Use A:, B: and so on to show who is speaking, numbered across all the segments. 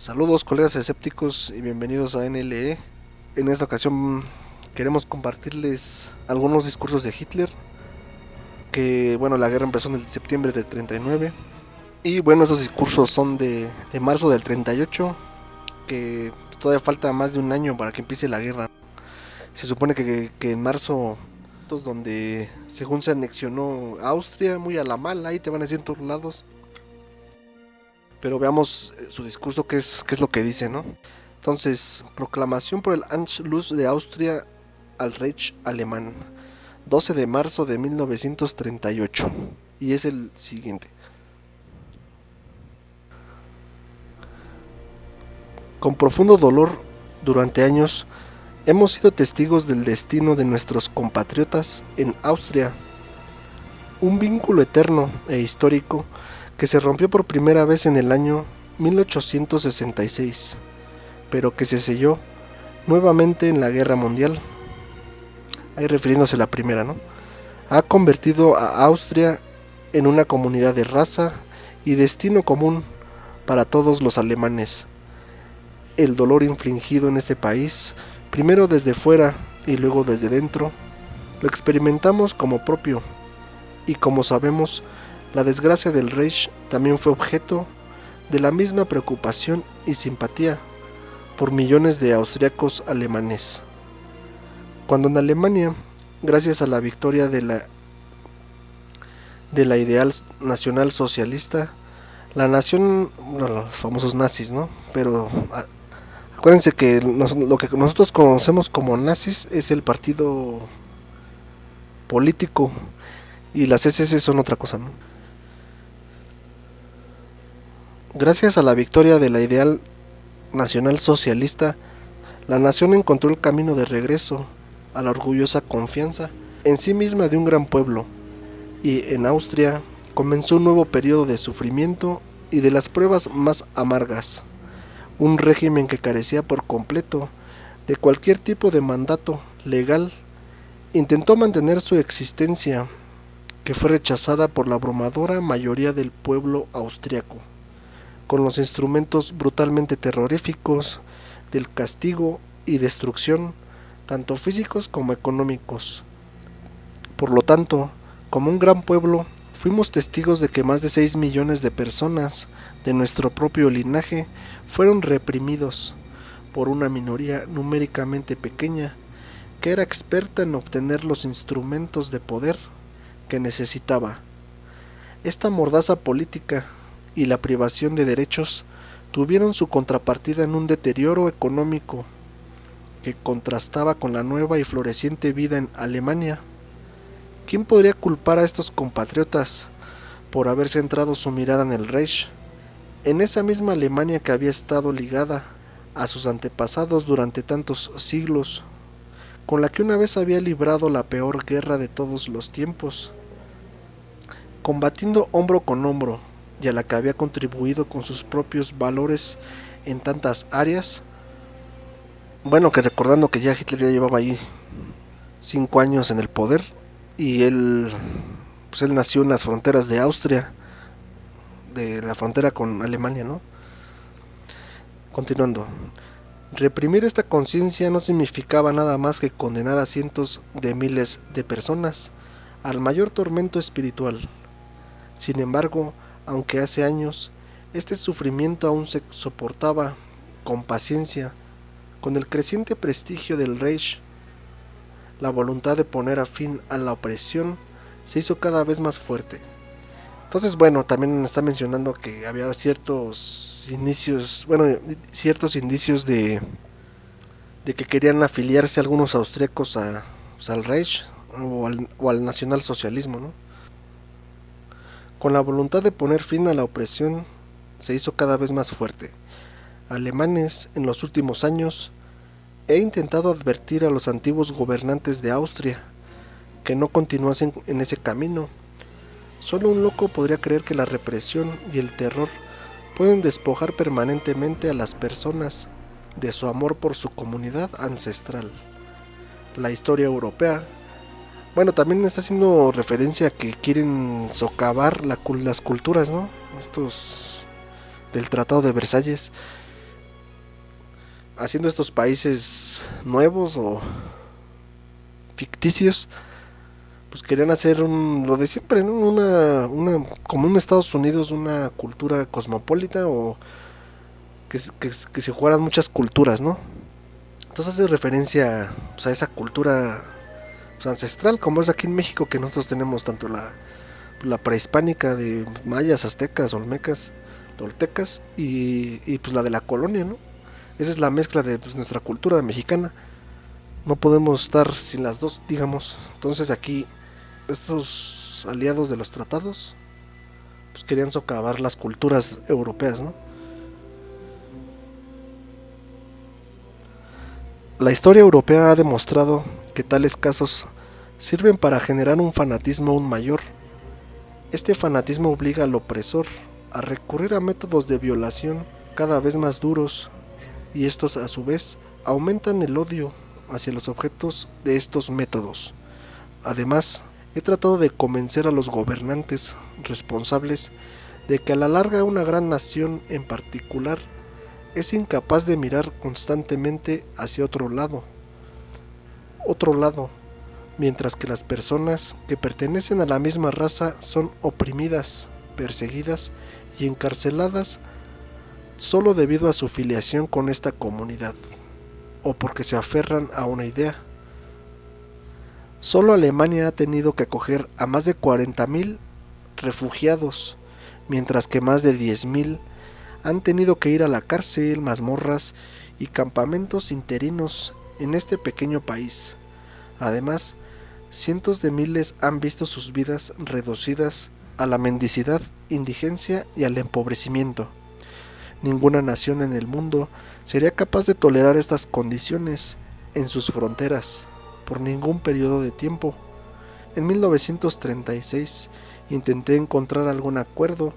A: Saludos colegas escépticos y bienvenidos a NLE. En esta ocasión queremos compartirles algunos discursos de Hitler, que bueno, la guerra empezó en el septiembre de 39 y bueno, esos discursos son de marzo del 38, que todavía falta más de un año para que empiece la guerra. Se supone que en marzo, donde según se anexionó Austria, muy a la mala, ahí te van a decir en todos lados. Pero veamos su discurso, qué es lo que dice, ¿no? Entonces, proclamación por el Anschluss de Austria al Reich alemán, 12 de marzo de 1938. Y es el siguiente. Con profundo dolor, durante años, hemos sido testigos del destino de nuestros compatriotas en Austria. Un vínculo eterno e histórico que se rompió por primera vez en el año 1866, pero que se selló nuevamente en la Guerra Mundial, ahí refiriéndose a la primera, ¿no? Ha convertido a Austria en una comunidad de raza y destino común para todos los alemanes. El dolor infligido en este país, primero desde fuera y luego desde dentro, lo experimentamos como propio, y como sabemos, la desgracia del Reich también fue objeto de la misma preocupación y simpatía por millones de austriacos alemanes. Cuando en Alemania, gracias a la victoria de la ideal nacional socialista, la nación, bueno, los famosos nazis, ¿no? Pero acuérdense que lo que nosotros conocemos como nazis es el partido político y las SS son otra cosa, ¿no? Gracias a la victoria de la ideal nacional socialista, la nación encontró el camino de regreso a la orgullosa confianza en sí misma de un gran pueblo, y en Austria comenzó un nuevo periodo de sufrimiento y de las pruebas más amargas. Un régimen que carecía por completo de cualquier tipo de mandato legal intentó mantener su existencia, que fue rechazada por la abrumadora mayoría del pueblo austriaco, con los instrumentos brutalmente terroríficos del castigo y destrucción, tanto físicos como económicos. Por lo tanto, como un gran pueblo, fuimos testigos de que más de 6 millones de personas de nuestro propio linaje fueron reprimidos por una minoría numéricamente pequeña que era experta en obtener los instrumentos de poder que necesitaba. Esta mordaza política y la privación de derechos tuvieron su contrapartida en un deterioro económico que contrastaba con la nueva y floreciente vida en Alemania. ¿Quién podría culpar a estos compatriotas por haber centrado su mirada en el Reich, en esa misma Alemania que había estado ligada a sus antepasados durante tantos siglos, con la que una vez había librado la peor guerra de todos los tiempos, combatiendo hombro con hombro, y a la que había contribuido con sus propios valores en tantas áreas? Bueno, que recordando que ya Hitler ya llevaba ahí 5 años en el poder, y él nació en las fronteras de Austria, de la frontera con Alemania, ¿no? Continuando. Reprimir esta conciencia no significaba nada más que condenar a cientos de miles de personas al mayor tormento espiritual. Sin embargo, aunque hace años este sufrimiento aún se soportaba con paciencia, con el creciente prestigio del Reich, la voluntad de poner a fin a la opresión se hizo cada vez más fuerte. Entonces, bueno, también está mencionando que había ciertos indicios de que querían afiliarse algunos austríacos al Reich o al nacionalsocialismo, ¿no? Con la voluntad de poner fin a la opresión se hizo cada vez más fuerte. Alemanes, en los últimos años, he intentado advertir a los antiguos gobernantes de Austria que no continuasen en ese camino. Solo un loco podría creer que la represión y el terror pueden despojar permanentemente a las personas de su amor por su comunidad ancestral. La historia europea, bueno, también está haciendo referencia a que quieren socavar las culturas, ¿no? Estos del Tratado de Versalles, haciendo estos países nuevos o ficticios, pues querían hacer lo de siempre, ¿no? Como un Estados Unidos, una cultura cosmopolita, o que se jugaran muchas culturas, ¿no? Entonces hace referencia, pues, a esa cultura, pues, ancestral, como es aquí en México, que nosotros tenemos tanto la prehispánica de mayas, aztecas, olmecas, toltecas, y pues la de la colonia, ¿no? Esa es la mezcla de, pues, nuestra cultura mexicana. No podemos estar sin las dos, digamos. Entonces aquí estos aliados de los tratados, pues querían socavar las culturas europeas, ¿no? La historia europea ha demostrado que tales casos sirven para generar un fanatismo aún mayor. Este fanatismo obliga al opresor a recurrir a métodos de violación cada vez más duros, y estos a su vez aumentan el odio hacia los objetos de estos métodos. Además, he tratado de convencer a los gobernantes responsables de que a la larga una gran nación en particular es incapaz de mirar constantemente hacia otro lado, mientras que las personas que pertenecen a la misma raza son oprimidas, perseguidas y encarceladas solo debido a su filiación con esta comunidad, o porque se aferran a una idea. Solo Alemania ha tenido que acoger a más de 40.000 refugiados, mientras que más de 10.000 han tenido que ir a la cárcel, mazmorras y campamentos interinos en este pequeño país. Además, cientos de miles han visto sus vidas reducidas a la mendicidad, indigencia y al empobrecimiento. Ninguna nación en el mundo sería capaz de tolerar estas condiciones en sus fronteras por ningún periodo de tiempo. En 1936 intenté encontrar algún acuerdo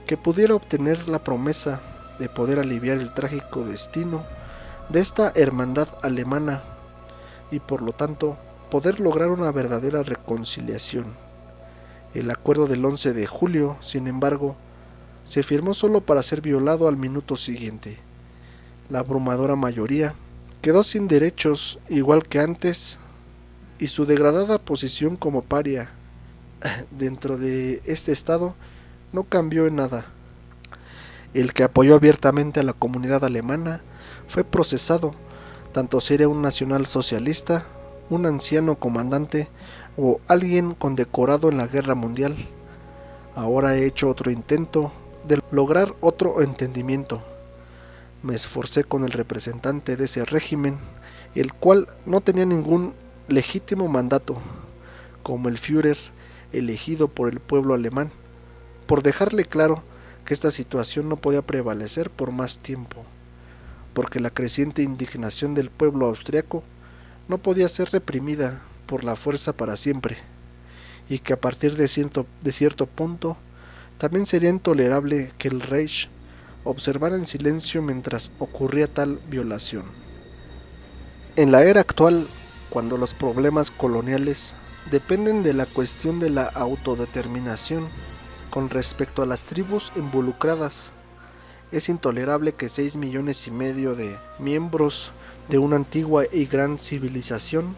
A: que pudiera obtener la promesa de poder aliviar el trágico destino de esta hermandad alemana y por lo tanto poder lograr una verdadera reconciliación. El acuerdo del 11 de julio, sin embargo, se firmó solo para ser violado al minuto siguiente. La abrumadora mayoría quedó sin derechos igual que antes, y su degradada posición como paria dentro de este estado no cambió en nada. El que apoyó abiertamente a la comunidad alemana fue procesado, tanto si era un nacionalsocialista, un anciano comandante o alguien condecorado en la guerra mundial. Ahora he hecho otro intento de lograr otro entendimiento. Me esforcé con el representante de ese régimen, el cual no tenía ningún legítimo mandato, como el Führer elegido por el pueblo alemán, por dejarle claro que esta situación no podía prevalecer por más tiempo, porque la creciente indignación del pueblo austriaco no podía ser reprimida por la fuerza para siempre, y que a partir de cierto punto también sería intolerable que el Reich observara en silencio mientras ocurría tal violación. En la era actual, cuando los problemas coloniales dependen de la cuestión de la autodeterminación con respecto a las tribus involucradas, es intolerable que 6,5 millones de miembros de una antigua y gran civilización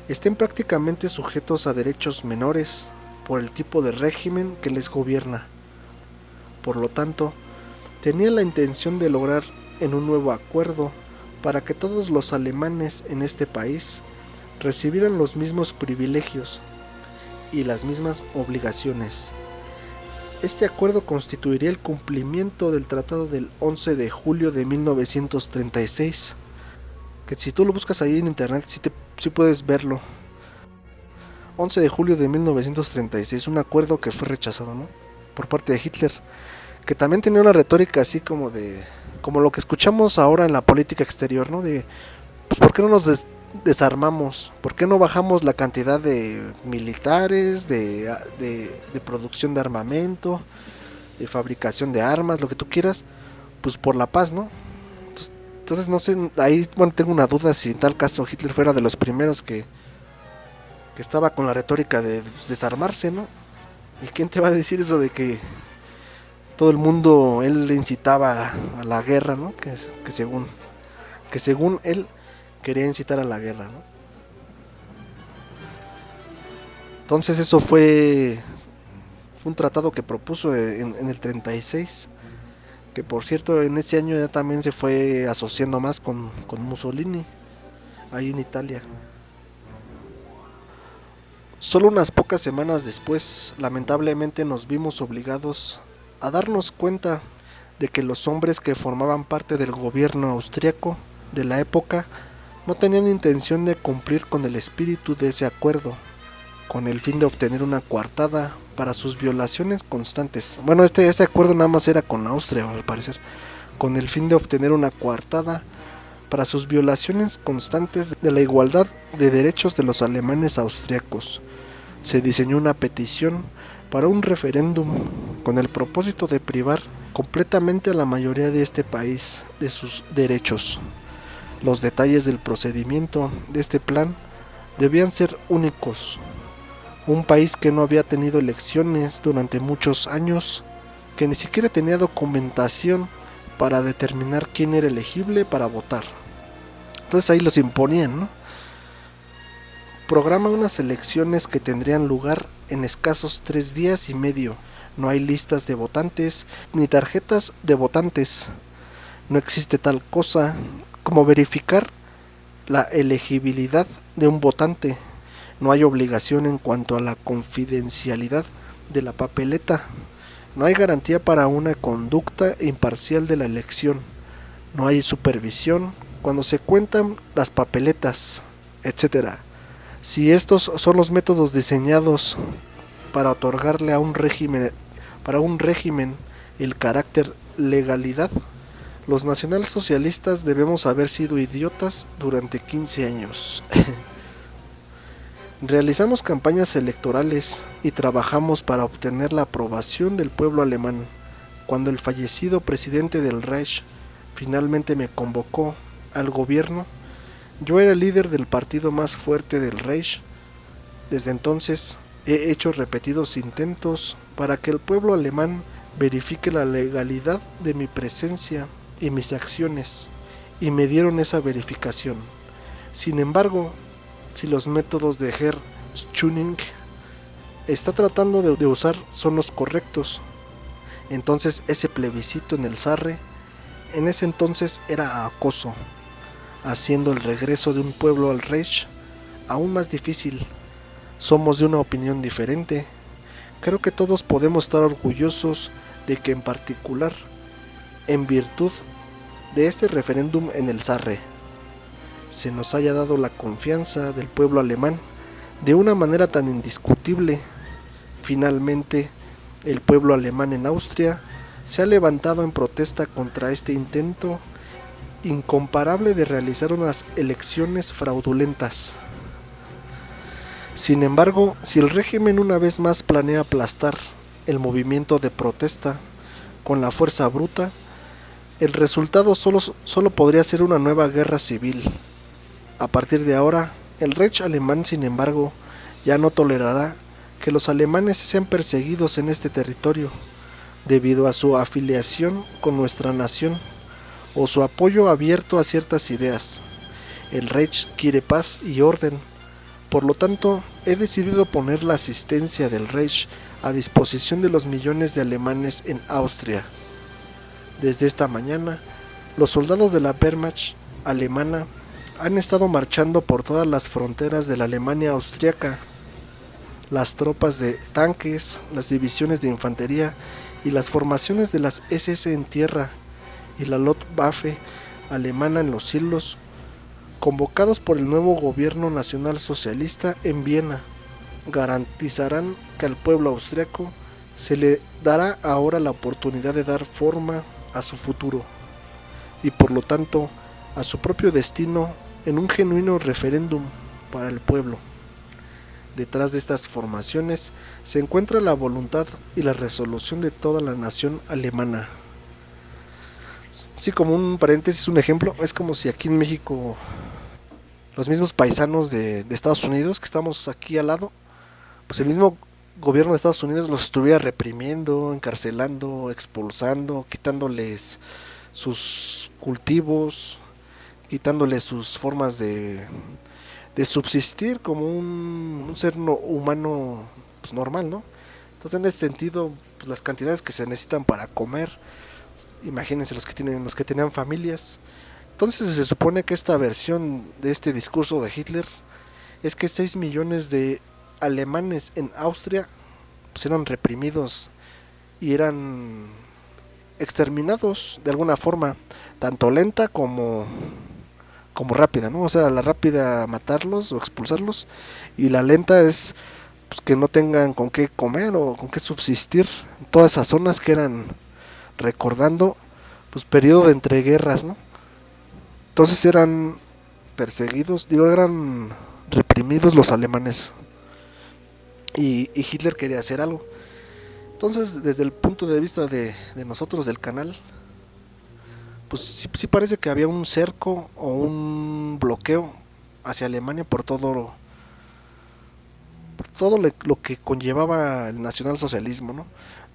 A: estén prácticamente sujetos a derechos menores por el tipo de régimen que les gobierna. Por lo tanto, tenía la intención de lograr en un nuevo acuerdo para que todos los alemanes en este país recibieran los mismos privilegios y las mismas obligaciones. Este acuerdo constituiría el cumplimiento del Tratado del 11 de julio de 1936, que si tú lo buscas ahí en internet sí puedes verlo. 11 de julio de 1936, un acuerdo que fue rechazado, ¿no?, por parte de Hitler, que también tenía una retórica así como lo que escuchamos ahora en la política exterior, ¿no? De, pues, ¿por qué no nos desarmamos? ¿Por qué no bajamos la cantidad de militares, de producción de armamento, de fabricación de armas, lo que tú quieras? Pues por la paz, ¿no? Entonces no sé, ahí tengo una duda si en tal caso Hitler fuera de los primeros que estaba con la retórica de, pues, desarmarse, ¿no? ¿Y quién te va a decir eso de que todo el mundo, él le incitaba a la guerra, ¿no? Que según que según él quería incitar a la guerra, ¿no? Entonces eso fue un tratado que propuso en el 36, que por cierto en ese año ya también se fue asociando más con Mussolini, ahí en Italia. Solo unas pocas semanas después, lamentablemente nos vimos obligados a darnos cuenta de que los hombres que formaban parte del gobierno austriaco de la época no tenían intención de cumplir con el espíritu de ese acuerdo, con el fin de obtener una coartada para sus violaciones constantes. Bueno, este acuerdo nada más era con Austria, al parecer, con el fin de obtener una coartada para sus violaciones constantes de la igualdad de derechos de los alemanes austriacos. Se diseñó una petición para un referéndum con el propósito de privar completamente a la mayoría de este país de sus derechos. Los detalles del procedimiento de este plan debían ser únicos. Un país que no había tenido elecciones durante muchos años, que ni siquiera tenía documentación para determinar quién era elegible para votar. Entonces ahí los imponían, ¿no? Programa unas elecciones que tendrían lugar en escasos 3 días y medio. No hay listas de votantes ni tarjetas de votantes. No existe tal cosa como verificar la elegibilidad de un votante. No hay obligación en cuanto a la confidencialidad de la papeleta. No hay garantía para una conducta imparcial de la elección. No hay supervisión cuando se cuentan las papeletas, etc. Si estos son los métodos diseñados para otorgarle a un régimen el carácter legalidad, los nacionalsocialistas debemos haber sido idiotas durante 15 años. Realizamos campañas electorales y trabajamos para obtener la aprobación del pueblo alemán. Cuando el fallecido presidente del Reich finalmente me convocó al gobierno, yo era el líder del partido más fuerte del Reich. Desde entonces he hecho repetidos intentos para que el pueblo alemán verifique la legalidad de mi presencia y mis acciones, y me dieron esa verificación. Sin embargo, si los métodos de Herr Schöning está tratando de usar son los correctos, entonces ese plebiscito en el Sarre en ese entonces era acoso, haciendo el regreso de un pueblo al Reich aún más difícil. Somos de una opinión diferente. Creo que todos podemos estar orgullosos de que en particular, en virtud de este referéndum en el Sarre, se nos haya dado la confianza del pueblo alemán de una manera tan indiscutible. Finalmente, el pueblo alemán en Austria se ha levantado en protesta contra este intento incomparable de realizar unas elecciones fraudulentas. Sin embargo, si el régimen una vez más planea aplastar el movimiento de protesta con la fuerza bruta, el resultado solo podría ser una nueva guerra civil. A partir de ahora, el Reich alemán, sin embargo, ya no tolerará que los alemanes sean perseguidos en este territorio debido a su afiliación con nuestra nación o su apoyo abierto a ciertas ideas. El Reich quiere paz y orden. Por lo tanto, he decidido poner la asistencia del Reich a disposición de los millones de alemanes en Austria. Desde esta mañana, los soldados de la Wehrmacht alemana han estado marchando por todas las fronteras de la Alemania austriaca. Las tropas de tanques, las divisiones de infantería y las formaciones de las SS en tierra y la Luftwaffe alemana en los cielos, convocados por el nuevo gobierno nacional socialista en Viena, garantizarán que al pueblo austriaco se le dará ahora la oportunidad de dar forma a su futuro y por lo tanto a su propio destino en un genuino referéndum para el pueblo. Detrás de estas formaciones se encuentra la voluntad y la resolución de toda la nación alemana. Sí, como un paréntesis, un ejemplo, es como si aquí en México los mismos paisanos de Estados Unidos, que estamos aquí al lado, pues el mismo gobierno de Estados Unidos los estuviera reprimiendo, encarcelando, expulsando, quitándoles sus cultivos, quitándole sus formas de subsistir como un ser humano pues, normal, ¿no? Entonces en ese sentido, pues, las cantidades que se necesitan para comer, imagínense los que tenían familias. Entonces se supone que esta versión de este discurso de Hitler es que 6 millones de alemanes en Austria pues, eran reprimidos y eran exterminados de alguna forma, tanto lenta como rápida, ¿no? O sea, la rápida matarlos o expulsarlos y la lenta es pues, que no tengan con qué comer o con qué subsistir en todas esas zonas que eran recordando pues periodo de entreguerras, ¿no? Entonces eran perseguidos, digo, eran reprimidos los alemanes y Hitler quería hacer algo. Entonces, desde el punto de vista de nosotros del canal, pues sí parece que había un cerco o un bloqueo hacia Alemania por todo lo que conllevaba el nacionalsocialismo, ¿no?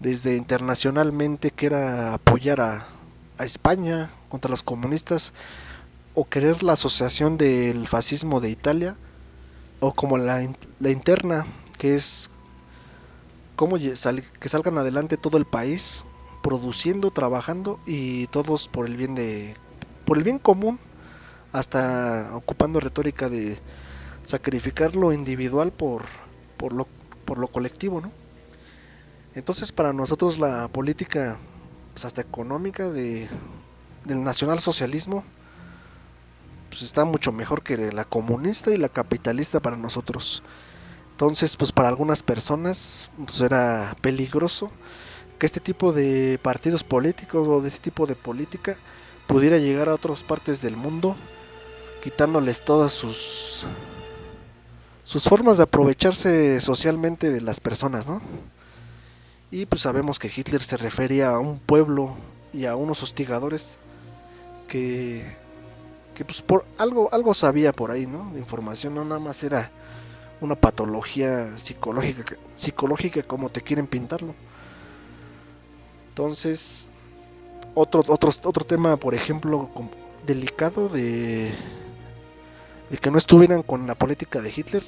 A: Desde internacionalmente que era apoyar a España contra los comunistas o querer la asociación del fascismo de Italia o como la interna que es cómo que salgan adelante todo el país produciendo, trabajando y todos por el bien común, hasta ocupando retórica de sacrificar lo individual por lo por lo colectivo, ¿no? Entonces para nosotros la política pues, hasta económica del nacionalsocialismo pues está mucho mejor que la comunista y la capitalista para nosotros. Entonces, pues para algunas personas pues, era peligroso que este tipo de partidos políticos o de ese tipo de política pudiera llegar a otras partes del mundo, quitándoles todas sus formas de aprovecharse socialmente de las personas, ¿no? Y pues sabemos que Hitler se refería a un pueblo y a unos hostigadores que, que pues por algo sabía por ahí, ¿no? La información no nada más era una patología psicológica como te quieren pintarlo. Entonces, otro tema, por ejemplo, delicado de que no estuvieran con la política de Hitler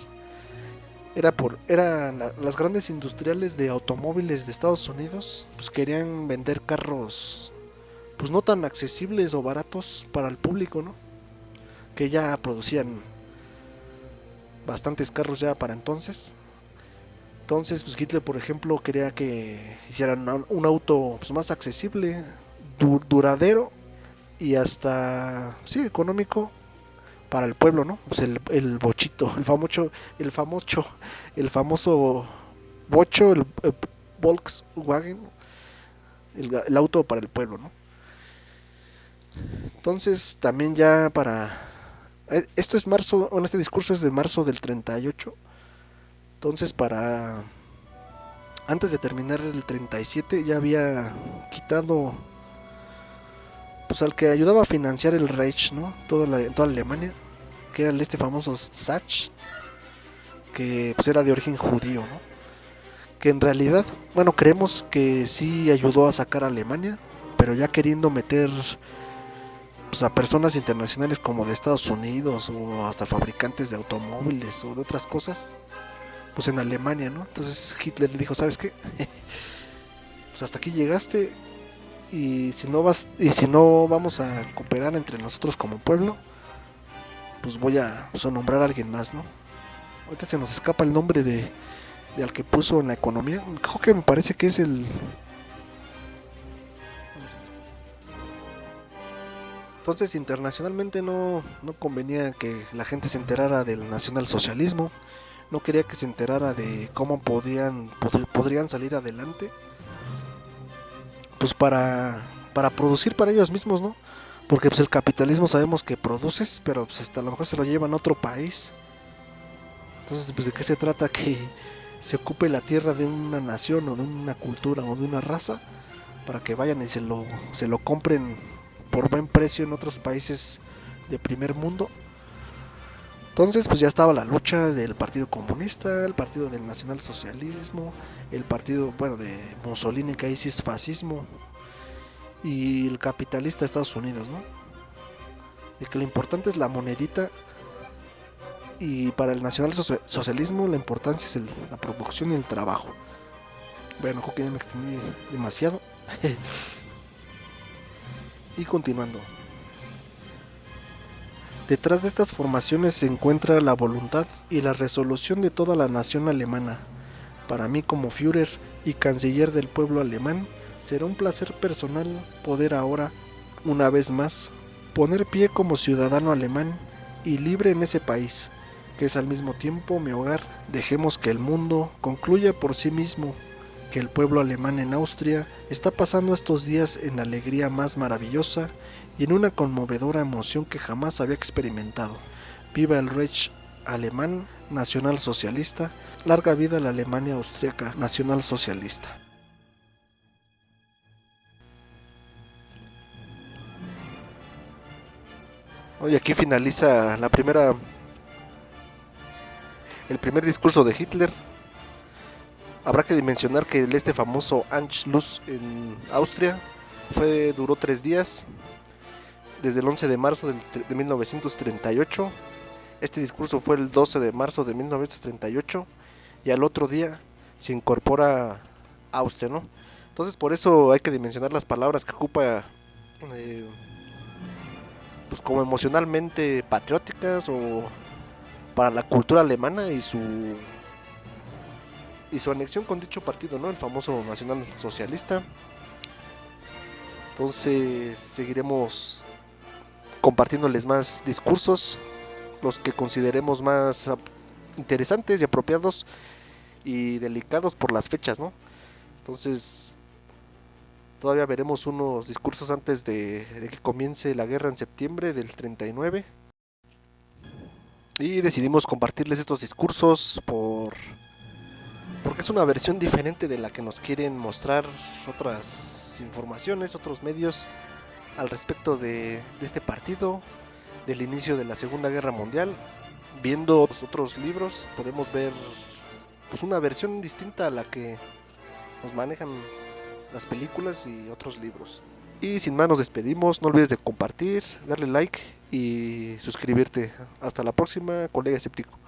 A: las grandes industriales de automóviles de Estados Unidos pues querían vender carros pues no tan accesibles o baratos para el público, ¿no? Que ya producían bastantes carros ya para entonces. Entonces, pues Hitler, por ejemplo, quería que hicieran un auto pues, más accesible, duradero y hasta, sí, económico para el pueblo, ¿no? Pues el bochito, el famoso bocho, el Volkswagen, el auto para el pueblo, ¿no? Entonces, también ya para... Esto es marzo, bueno, este discurso es de marzo del 38. Entonces, para... Antes de terminar el 37 ya había quitado pues al que ayudaba a financiar el Reich, ¿no? Toda Alemania, que era este famoso Sachs, que pues era de origen judío, ¿no? Que en realidad, bueno, creemos que sí ayudó a sacar a Alemania, pero ya queriendo meter pues, a personas internacionales como de Estados Unidos o hasta fabricantes de automóviles o de otras cosas, pues en Alemania, ¿no? Entonces Hitler le dijo, ¿sabes qué? Pues hasta aquí llegaste y si no vamos a cooperar entre nosotros como pueblo, pues voy a nombrar a alguien más, ¿no? Ahorita se nos escapa el nombre de al que puso en la economía. Creo que me parece que es el... Entonces internacionalmente no convenía que la gente se enterara del nacionalsocialismo, no quería que se enterara de cómo podrían salir adelante, pues para producir para ellos mismos, ¿no? Porque pues el capitalismo sabemos que produces, pero pues hasta a lo mejor se lo llevan a otro país. Entonces, pues de qué se trata que se ocupe la tierra de una nación o de una cultura o de una raza para que vayan y se lo compren por buen precio en otros países de primer mundo. Entonces pues ya estaba la lucha del Partido Comunista, el Partido del Nacionalsocialismo, el partido, bueno, de Mussolini, que ahí sí es fascismo, y el capitalista de Estados Unidos, ¿no? de que lo importante es la monedita, y para el nacionalsocialismo la importancia es la producción y el trabajo. Bueno, creo que ya me extendí demasiado. Y continuando. Detrás de estas formaciones se encuentra la voluntad y la resolución de toda la nación alemana. Para mí, como Führer y canciller del pueblo alemán, será un placer personal poder ahora, una vez más, poner pie como ciudadano alemán y libre en ese país, que es al mismo tiempo mi hogar. Dejemos que el mundo concluya por sí mismo que el pueblo alemán en Austria está pasando estos días en la alegría más maravillosa y en una conmovedora emoción que jamás había experimentado. Viva el Reich alemán nacionalsocialista, larga vida a la Alemania austríaca nacionalsocialista. Hoy aquí finaliza el primer discurso de Hitler. Habrá que mencionar que este famoso Anschluss en Austria duró 3 días, desde el 11 de marzo de 1938. Este discurso fue el 12 de marzo de 1938 y al otro día se incorpora Austria, ¿no? Entonces por eso hay que dimensionar las palabras que ocupa, pues como emocionalmente patrióticas o para la cultura alemana y su anexión con dicho partido, ¿no? El famoso nacional socialista. Entonces seguiremos compartiéndoles más discursos, los que consideremos más interesantes y apropiados y delicados por las fechas, ¿no? Entonces todavía veremos unos discursos antes de que comience la guerra en septiembre del 39. Y decidimos compartirles estos discursos porque es una versión diferente de la que nos quieren mostrar otras informaciones, otros medios al respecto de este partido, del inicio de la Segunda Guerra Mundial. Viendo los otros libros podemos ver pues una versión distinta a la que nos manejan las películas y otros libros. Y sin más nos despedimos, no olvides de compartir, darle like y suscribirte. Hasta la próxima, colega escéptico.